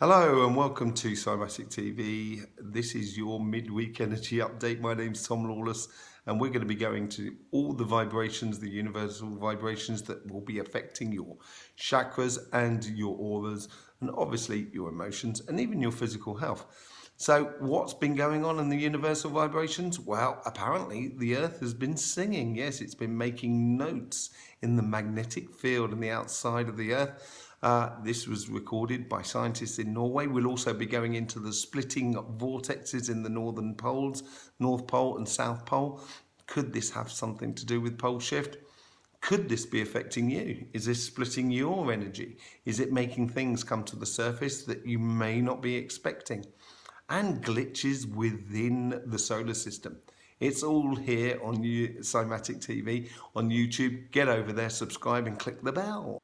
Hello and welcome to Cymatic TV. This is your midweek energy update. My name's Tom Lawless, and we're going to be going to all the vibrations, the universal vibrations that will be affecting your chakras and your auras, and obviously your emotions and even your physical health. So, what's been going on in the universal vibrations? Well, apparently the Earth has been singing. Yes, it's been making notes in the magnetic field on the outside of the Earth. This was recorded by scientists in Norway. We'll also be going into the splitting vortexes in the northern poles, North Pole and South Pole. Could this have something to do with pole shift? Could this be affecting you? Is this splitting your energy? Is it making things come to the surface that you may not be expecting? And glitches within the solar system. It's all here on Cymatic TV on YouTube. Get over there, subscribe and click the bell.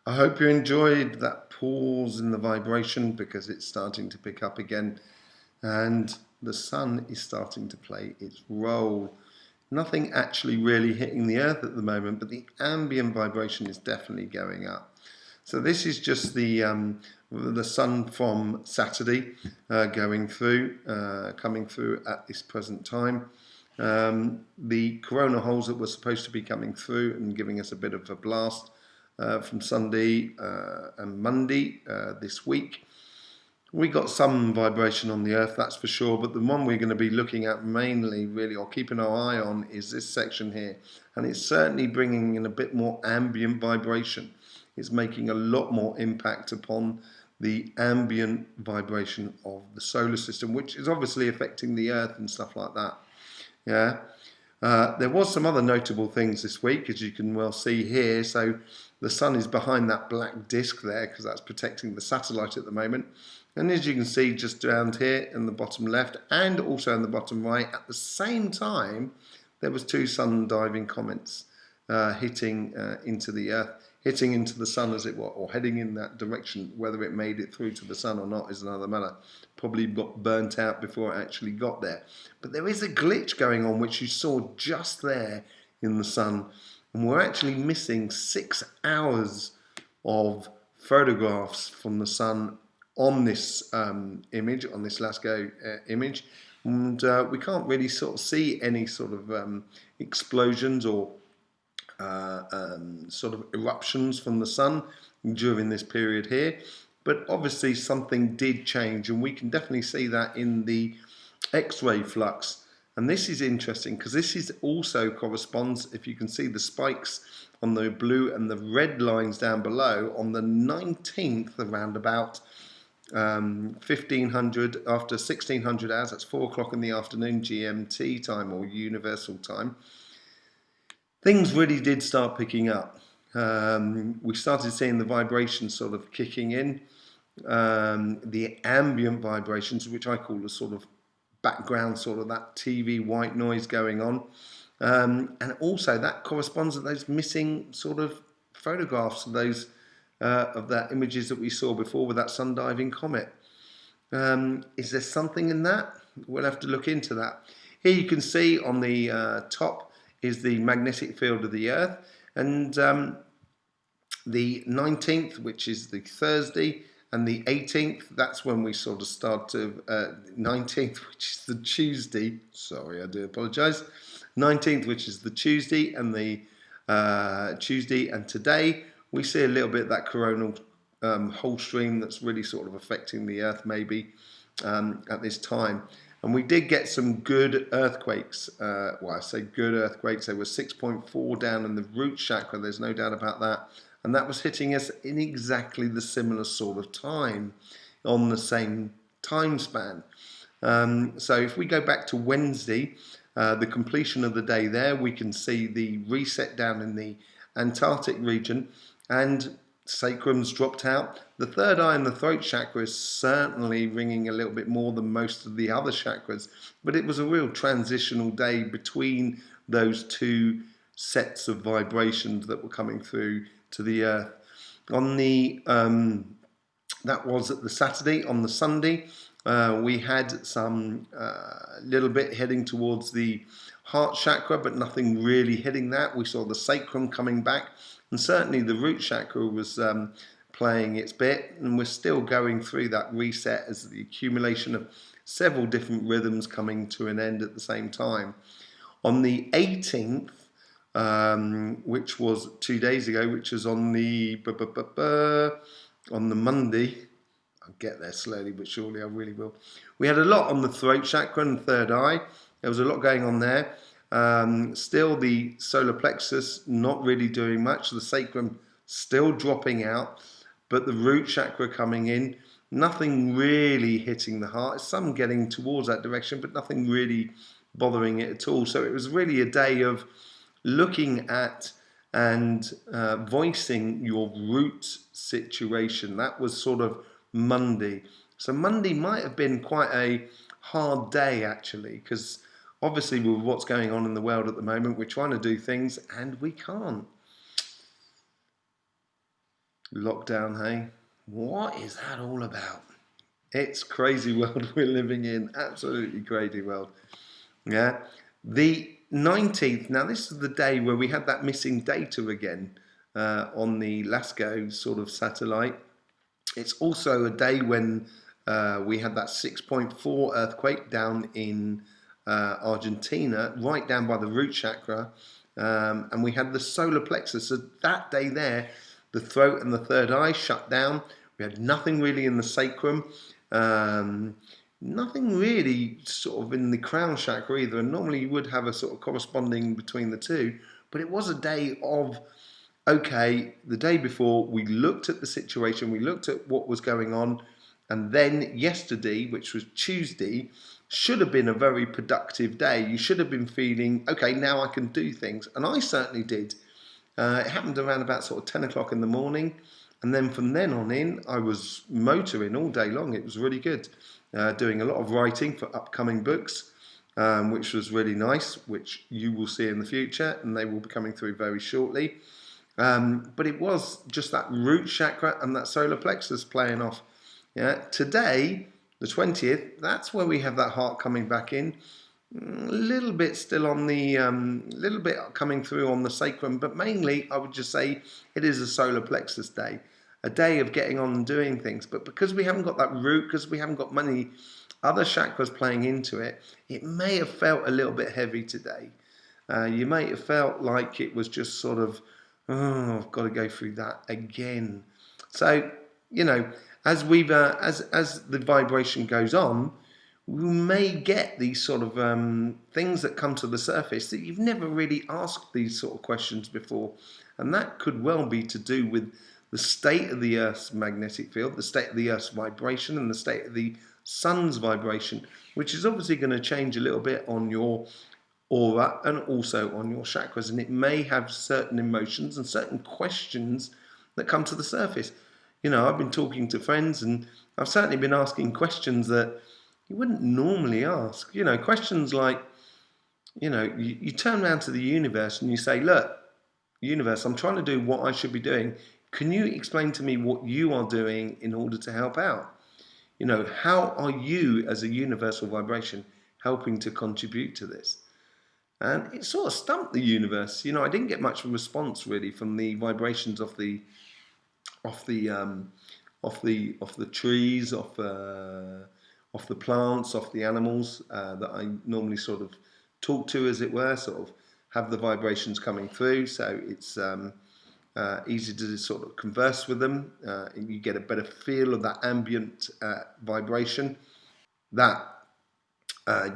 I hope you enjoyed that pause in the vibration because it's starting to pick up again and the sun is starting to play its role. Nothing actually really hitting the earth at the moment, but the ambient vibration is definitely going up. So this is just the sun from Saturday coming through at this present time. The corona holes that were supposed to be coming through and giving us a bit of a blast from Sunday and Monday this week. We got some vibration on the earth, that's for sure, but the one we're going to be looking at mainly, really, or keeping our eye on, is this section here. And it's certainly bringing in a bit more ambient vibration. It's making a lot more impact upon the ambient vibration of the solar system, which is obviously affecting the earth and stuff like that. Yeah. There was some other notable things this week, as you can well see here. So the sun is behind that black disk there because that's protecting the satellite at the moment. And as you can see just around here in the bottom left and also in the bottom right, at the same time, there was two sun diving comets hitting into the earth, hitting into the sun as it were, or heading in that direction. Whether it made it through to the sun or not is another matter. Probably got burnt out before it actually got there. But there is a glitch going on, which you saw just there in the sun. And we're actually missing 6 hours of photographs from the sun on this image, on this LASCO image. And we can't really sort of see any sort of explosions or sort of eruptions from the sun during this period here. But obviously something did change, and we can definitely see that in the X-ray flux. And this is interesting because this is also corresponds, if you can see the spikes on the blue and the red lines down below, on the 19th around about 1500, after 1600 hours, that's 4 o'clock in the afternoon GMT time or universal time, things really did start picking up. We started seeing the vibrations sort of kicking in, the ambient vibrations, which I call the sort of background, sort of that TV white noise going on. And also that corresponds to those missing sort of photographs of those of that images that we saw before with that sun diving comet. Is there something in that? We'll have to look into that. Here you can see on the top is the magnetic field of the Earth, and the 19th, which is the Thursday, and the 18th, that's when we sort of start to, 19th, which is the Tuesday, sorry, I do apologise, 19th, which is the Tuesday, and the Tuesday, and today, we see a little bit of that coronal hole stream that's really sort of affecting the Earth maybe at this time. And we did get some good earthquakes. Well, I say good earthquakes. They were 6.4 down in the root chakra. There's no doubt about that. And that was hitting us in exactly the similar sort of time on the same time span. So if we go back to Wednesday, the completion of the day there, we can see the reset down in the Antarctic region and sacrum's dropped out. The third eye and the throat chakra is certainly ringing a little bit more than most of the other chakras, but it was a real transitional day between those two sets of vibrations that were coming through to the earth. On the that was at the Saturday. On the Sunday, we had some little bit heading towards the heart chakra, but nothing really hitting that. We saw the sacrum coming back, and certainly the root chakra was playing its bit, and we're still going through that reset as the accumulation of several different rhythms coming to an end at the same time. On the 18th, which was 2 days ago, which was on the Monday. I'll get there slowly but surely, I really will. We had a lot on the throat chakra and third eye. There was a lot going on there. Still the solar plexus not really doing much. The sacrum still dropping out, but the root chakra coming in. Nothing really hitting the heart. Some getting towards that direction, but nothing really bothering it at all. So it was really a day of looking at and voicing your root situation. That was sort of Monday. So Monday might have been quite a hard day actually, because obviously with what's going on in the world at the moment, we're trying to do things and we can't. Lockdown, hey? What is that all about? It's crazy world we're living in. Absolutely crazy world. Yeah. The 19th, now this is the day where we had that missing data again on the Lascaux sort of satellite. It's also a day when we had that 6.4 earthquake down in Argentina, right down by the root chakra, and we had the solar plexus. So that day there, the throat and the third eye shut down. We had nothing really in the sacrum, nothing really sort of in the crown chakra either. And normally you would have a sort of corresponding between the two, but it was a day of, okay, the day before we looked at the situation, we looked at what was going on, and then yesterday, which was Tuesday, should have been a very productive day. You should have been feeling, okay, now I can do things, and I certainly did. It happened around about sort of 10 o'clock in the morning, and then from then on in, I was motoring all day long. It was really good, doing a lot of writing for upcoming books, which was really nice, which you will see in the future, and they will be coming through very shortly. But it was just that root chakra and that solar plexus playing off. Yeah, today, the 20th, that's where we have that heart coming back in. A little bit still on the, little bit coming through on the sacrum, but mainly I would just say it is a solar plexus day, a day of getting on and doing things. But because we haven't got that root, because we haven't got many other chakras playing into it, it may have felt a little bit heavy today. You may have felt like it was just sort of, oh, I've got to go through that again. So, you know, as we've as the vibration goes on, we may get these sort of things that come to the surface that you've never really asked these sort of questions before, and that could well be to do with the state of the Earth's magnetic field, the state of the Earth's vibration, and the state of the Sun's vibration, which is obviously going to change a little bit on your aura and also on your chakras, and it may have certain emotions and certain questions that come to the surface. You know, I've been talking to friends and I've certainly been asking questions that you wouldn't normally ask. You know, questions like, you know, you turn around to the universe and you say, look, universe, I'm trying to do what I should be doing. Can you explain to me what you are doing in order to help out? You know, how are you as a universal vibration helping to contribute to this? And it sort of stumped the universe. You know, I didn't get much of a response really from the vibrations of the trees, of the plants, of the animals that I normally sort of talk to, as it were, sort of have the vibrations coming through. So it's easy to sort of converse with them. And you get a better feel of that ambient vibration, that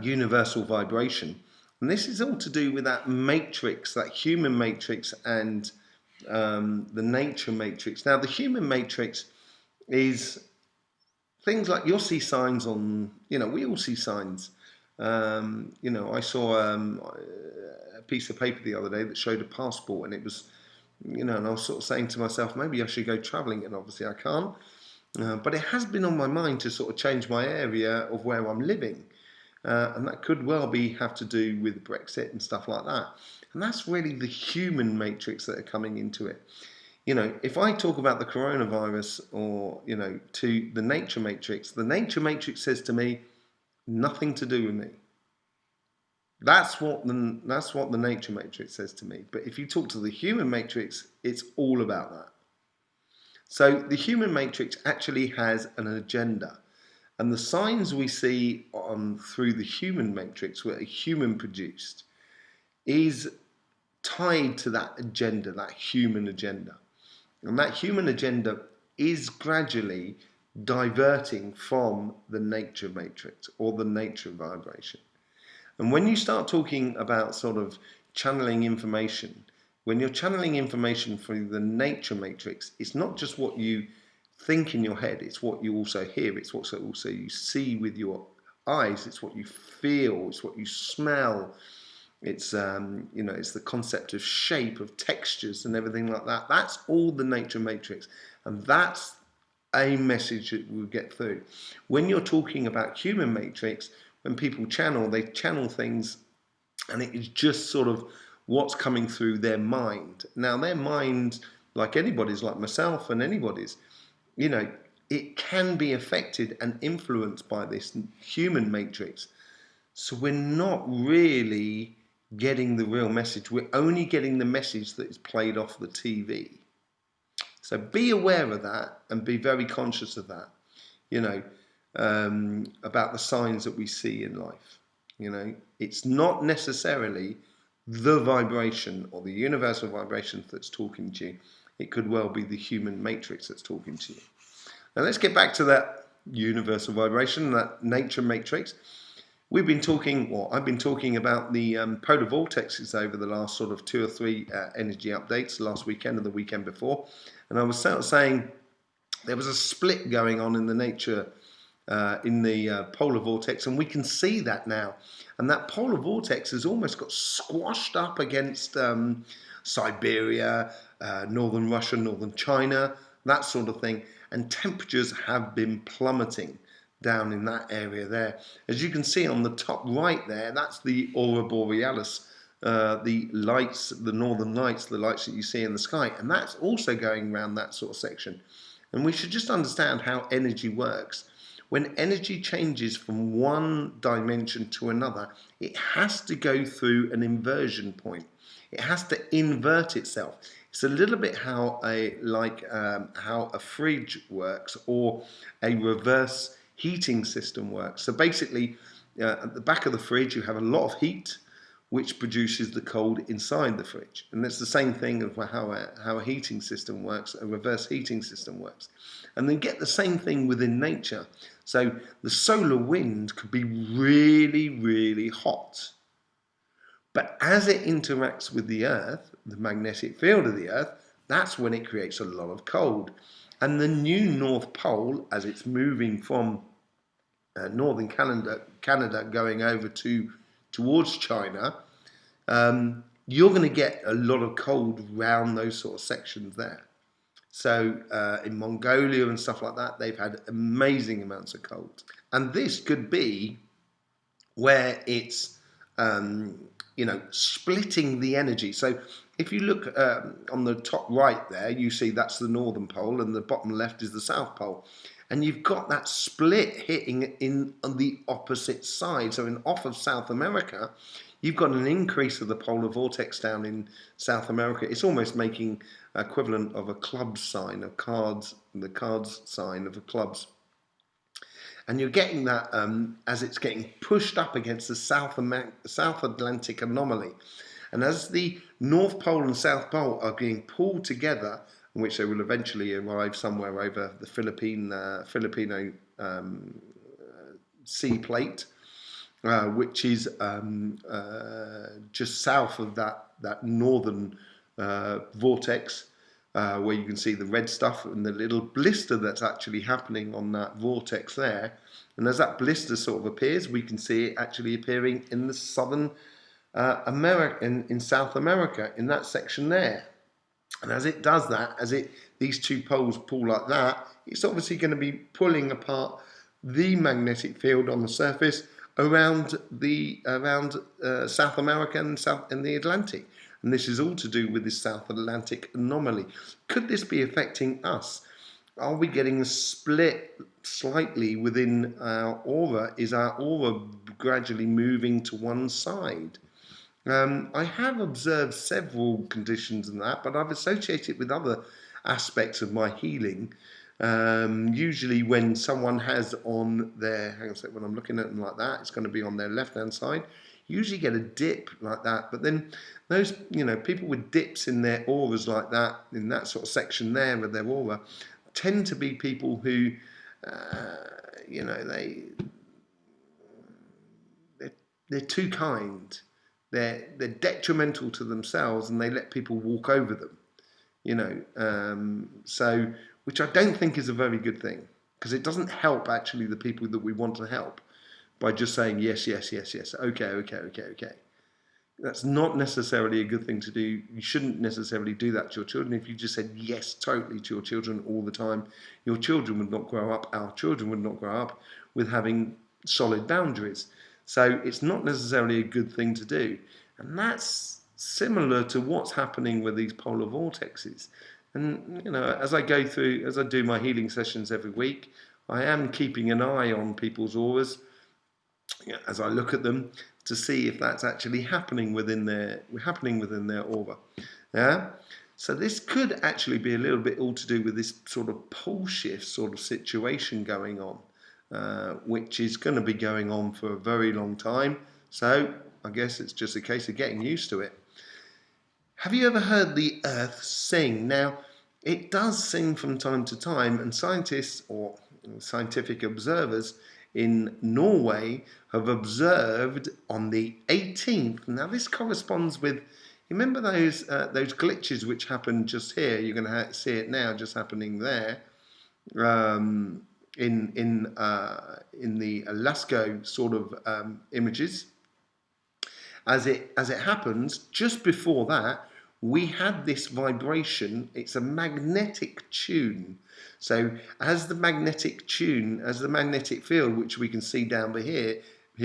universal vibration. And this is all to do with that matrix, that human matrix, and the nature matrix. Now, the human matrix is things like you'll see signs on, you know, we all see signs. You know, I saw a piece of paper the other day that showed a passport, and it was, you know, and I was sort of saying to myself, maybe I should go travelling, and obviously I can't. But it has been on my mind to sort of change my area of where I'm living. And that could well have to do with Brexit and stuff like that. And that's really the human matrix that are coming into it. You know, if I talk about the coronavirus or, you know, to the nature matrix says to me, nothing to do with me. That's what the nature matrix says to me. But if you talk to the human matrix, it's all about that. So the human matrix actually has an agenda. And the signs we see through the human matrix, where a human produced, is tied to that agenda, that human agenda. And that human agenda is gradually diverting from the nature matrix or the nature vibration. And when you start talking about sort of channeling information, when you're channeling information through the nature matrix, it's not just what you think in your head, it's what you also hear, it's what also you see with your eyes, it's what you feel, it's what you smell, it's it's the concept of shape, of textures and everything like that. That's all the nature matrix, and that's a message that we'll get through. When you're talking about human matrix, when people channel, they channel things, and it is just sort of what's coming through their mind. Now, their mind, like anybody's, like myself and anybody's, it can be affected and influenced by this human matrix. So we're not really getting the real message. We're only getting the message that is played off the TV. So be aware of that and be very conscious of that, about the signs that we see in life. It's not necessarily the vibration or the universal vibration that's talking to you. It could well be the human matrix that's talking to you. Now let's get back to that universal vibration, that nature matrix. I've been talking about the polar vortexes over the last sort of 2 or 3 energy updates, last weekend and the weekend before. And I was saying there was a split going on in the nature, in the polar vortex, and we can see that now. And that polar vortex has almost got squashed up against Siberia, northern Russia, northern China, that sort of thing. And temperatures have been plummeting down in that area there. As you can see on the top right there, that's the aurora borealis, the lights, the northern lights, the lights that you see in the sky, and that's also going around that sort of section. And we should just understand how energy works. When energy changes from one dimension to another, it has to go through an inversion point. It has to invert itself. It's a little bit how a fridge works, or a reverse heating system works. So basically, at the back of the fridge, you have a lot of heat, which produces the cold inside the fridge. And it's the same thing of how a heating system works, a reverse heating system works. And then get the same thing within nature. So the solar wind could be really, really hot. But as it interacts with the Earth, the magnetic field of the Earth, that's when it creates a lot of cold. And the new North Pole, as it's moving from northern Canada going over towards China, you're going to get a lot of cold around those sort of sections there. So in Mongolia and stuff like that, they've had amazing amounts of cold. And this could be where it's splitting the energy. So if you look on the top right there, you see that's the northern pole, and the bottom left is the south pole. And you've got that split hitting on the opposite side. So off of South America, you've got an increase of the polar vortex down in South America. It's almost making equivalent of a club sign of cards, the cards sign of the clubs. And you're getting that as it's getting pushed up against the South Atlantic anomaly. And as the North Pole and South Pole are being pulled together, in which they will eventually arrive somewhere over the Filipino sea plate, which is just south of that northern vortex, where you can see the red stuff and the little blister that's actually happening on that vortex there. And as that blister sort of appears, we can see it actually appearing in the southern America, in South America, in that section there. And as it does that, these two poles pull like that, it's obviously going to be pulling apart the magnetic field on the surface around South America and the Atlantic. And this is all to do with this South Atlantic anomaly. Could this be affecting us? Are we getting a split slightly within our aura? Is our aura gradually moving to one side? I have observed several conditions in that, but I've associated it with other aspects of my healing. Usually when someone has on their, hang on a sec, when I'm looking at them like that, it's going to be on their left hand side. Usually get a dip like that, but then those, people with dips in their auras like that, in that sort of section there of their aura, tend to be people who, they're too kind. They're detrimental to themselves, and they let people walk over them. So which I don't think is a very good thing, because it doesn't help actually the people that we want to help by just saying yes, yes, yes, yes, okay. That's not necessarily a good thing to do. You shouldn't necessarily do that to your children. If you just said yes totally to your children all the time, your children would not grow up, our children would not grow up with having solid boundaries. So it's not necessarily a good thing to do. And that's similar to what's happening with these polar vortexes. And, as I do my healing sessions every week, I am keeping an eye on people's auras as I look at them to see if that's actually happening within their aura. Yeah. So this could actually be a little bit all to do with this sort of pole shift sort of situation going on, which is going to be going on for a very long time. So I guess it's just a case of getting used to it. Have you ever heard the Earth sing? Now, it does sing from time to time, and scientists or scientific observers in Norway have observed on the 18th. Now this corresponds with, you remember those glitches which happened just here? You're going to see it now, just happening there, in the Alaska sort of images. As it happens, just before that, we had this vibration. It's a magnetic tune. So as the magnetic field, which we can see down here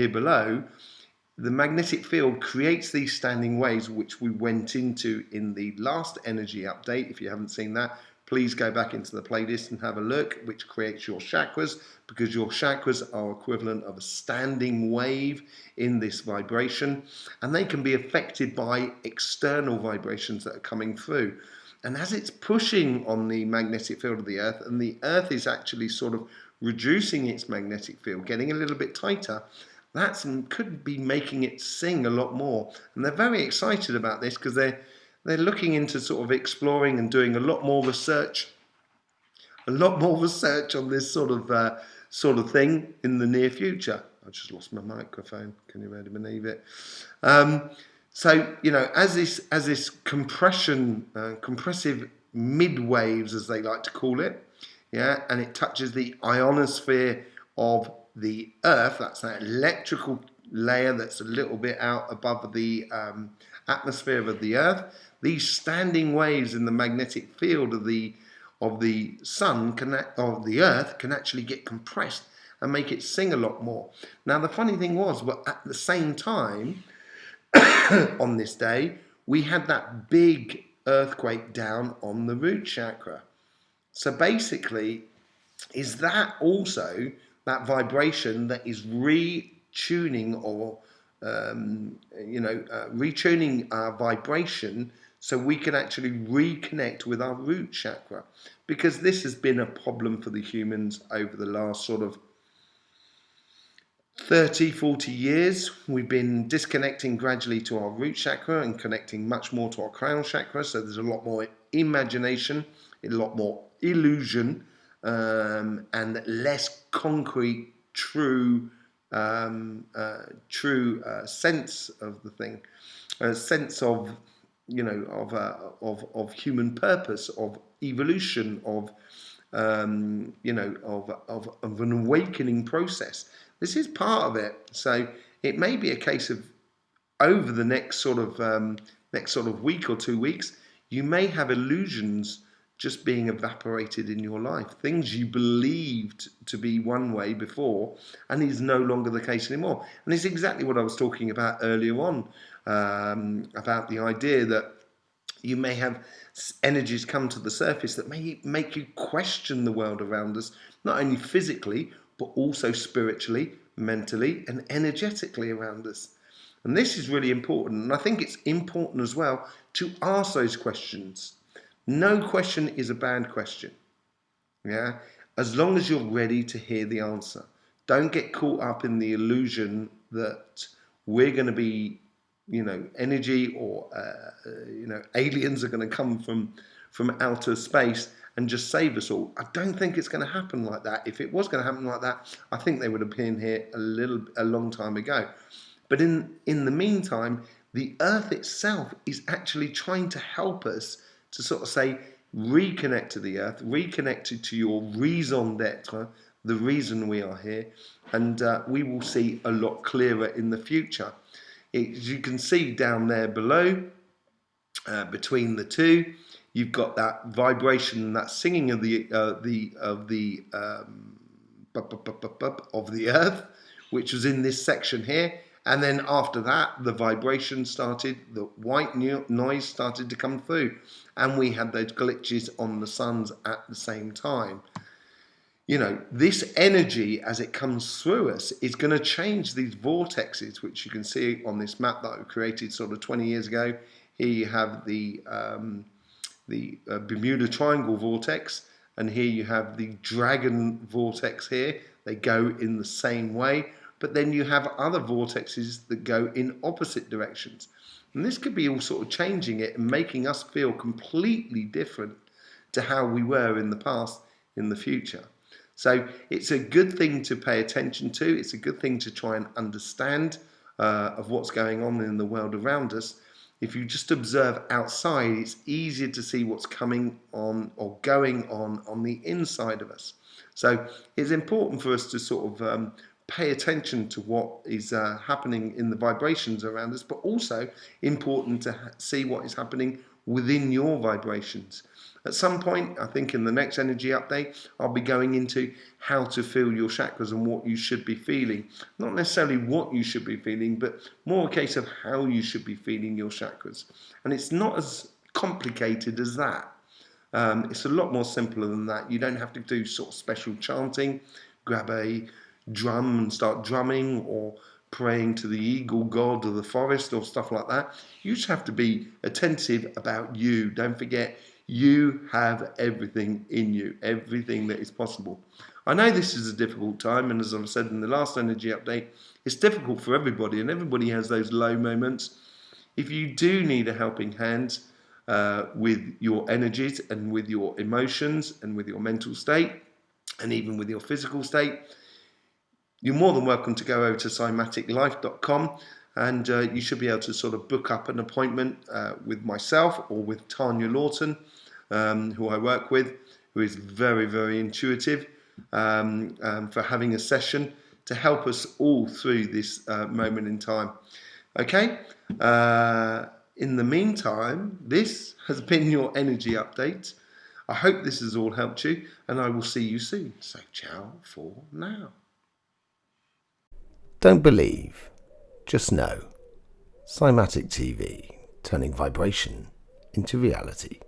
below, the magnetic field creates these standing waves, which we went into in the last energy update. If you haven't seen that, please go back into the playlist and have a look, which creates your chakras, because your chakras are equivalent of a standing wave in this vibration, and they can be affected by external vibrations that are coming through. And as it's pushing on the magnetic field of the Earth, and the Earth is actually sort of reducing its magnetic field, getting a little bit tighter, that could be making it sing a lot more. And they're very excited about this because they're looking into sort of exploring and doing a lot more research on this sort of thing in the near future. I just lost my microphone. Can you really believe it? So as this compressive mid waves, as they like to call it, yeah, and it touches the ionosphere of the Earth. That's that electrical layer that's a little bit out above the atmosphere of the Earth. These standing waves in the magnetic field of the sun of the Earth can actually get compressed and make it sing a lot more. Now the funny thing was, but at the same time, on this day, we had that big earthquake down on the root chakra. So basically, is that also that vibration that is retuning or retuning our vibration so we can actually reconnect with our root chakra? Because this has been a problem for the humans over the last sort of 30-40 years. We've been disconnecting gradually to our root chakra and connecting much more to our crown chakra. So there's a lot more imagination, a lot more illusion, and less concrete, true sense of the thing, a sense of of human purpose, of evolution, of an awakening process. This is part of it. So it may be a case of over the next sort of week or 2 weeks, you may have illusions just being evaporated in your life. Things you believed to be one way before and is no longer the case anymore. And it's exactly what I was talking about earlier on, about the idea that you may have energies come to the surface that may make you question the world around us, not only physically, but also spiritually, mentally, and energetically around us. And this is really important. And I think it's important as well to ask those questions. No question is a bad question. Yeah, as long as you're ready to hear the answer. Don't get caught up in the illusion that we're going to be, energy or aliens are going to come from outer space and just save us all. I don't think it's going to happen like that. If it was going to happen like that, I think they would have been here a long time ago. But in the meantime, the Earth itself is actually trying to help us to sort of say, reconnect to the Earth, reconnect to your raison d'etre, the reason we are here, and we will see a lot clearer in the future. As you can see down there below, between the two, you've got that vibration, that singing of the Earth, which was in this section here. And then after that, the vibration started, the white noise started to come through, and we had those glitches on the suns at the same time. This energy as it comes through us is going to change these vortexes, which you can see on this map that I created sort of 20 years ago. Here you have the Bermuda Triangle vortex, and here you have the Dragon vortex here. They go in the same way, but then you have other vortexes that go in opposite directions. And this could be all sort of changing it and making us feel completely different to how we were in the past, in the future. So it's a good thing to pay attention to. It's a good thing to try and understand of what's going on in the world around us. If you just observe outside, it's easier to see what's coming on or going on the inside of us. So it's important for us to sort of pay attention to what is happening in the vibrations around us, but also important to see what is happening within your vibrations. At some point, I think in the next energy update, I'll be going into how to feel your chakras and what you should be feeling. Not necessarily what you should be feeling, but more a case of how you should be feeling your chakras. And it's not as complicated as that. It's a lot more simpler than that. You don't have to do sort of special chanting, grab a drum and start drumming, or praying to the eagle god of the forest or stuff like that. You just have to be attentive about you. Don't forget, you have everything in you, everything that is possible. I know this is a difficult time, and as I've said in the last energy update, it's difficult for everybody, and everybody has those low moments. If you do need a helping hand with your energies and with your emotions and with your mental state and even with your physical state, you're more than welcome to go over to cymaticlife.com, and you should be able to sort of book up an appointment with myself or with Tanya Lawton, who I work with, who is very, very intuitive, for having a session to help us all through this moment in time. Okay? In the meantime, this has been your energy update. I hope this has all helped you, and I will see you soon. So ciao for now. Don't believe, just know. Cymatic TV, turning vibration into reality.